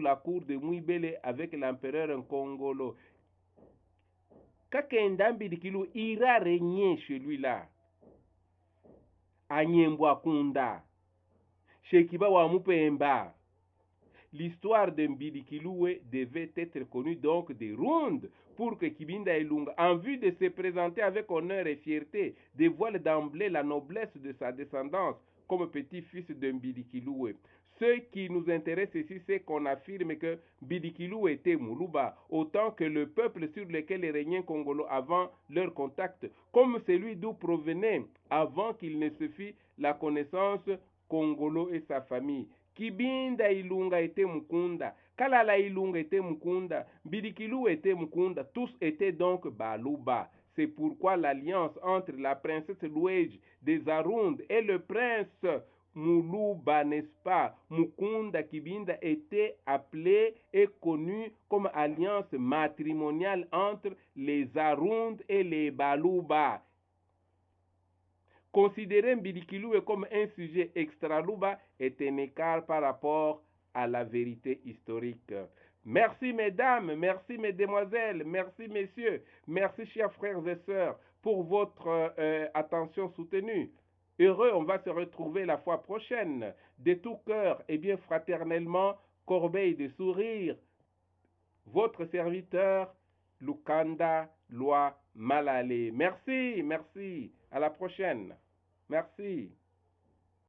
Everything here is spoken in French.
la cour de Muibele avec l'empereur Nkongolo. Kakenda Mbidikilu ira régner chez lui là. Anyembwa Kunda. Shekiba wa Mupemba. L'histoire de Mbidikiloué devait être connue donc des Rondes pour que Kibinda Ilunga, en vue de se présenter avec honneur et fierté, dévoile d'emblée la noblesse de sa descendance comme petit-fils de Mbidikiloué. Ce qui nous intéresse ici, c'est qu'on affirme que Mbidikiloué était Moulouba, autant que le peuple sur lequel régnait Congolo avant leur contact, comme celui d'où provenait, avant qu'il ne se fît la connaissance, Congolo et sa famille. Kibinda Ilunga était Mukunda, Kalala Ilunga était Mukunda, Mbidikiloué était Mukunda, tous étaient donc Baluba. C'est pourquoi l'alliance entre la princesse Louège des Arundes et le prince Moulouba, n'est-ce pas, Mukunda Kibinda, était appelée et connue comme alliance matrimoniale entre les Arundes et les Baluba. Considérer Mbidikiloué comme un sujet extra-louba est un écart par rapport à la vérité historique. Merci mesdames, merci mesdemoiselles, merci messieurs, merci chers frères et sœurs pour votre attention soutenue. Heureux, on va se retrouver la fois prochaine. De tout cœur et bien fraternellement, corbeille de sourire, votre serviteur, Lukanda Loi Malale. Merci, merci. À la prochaine. Merci.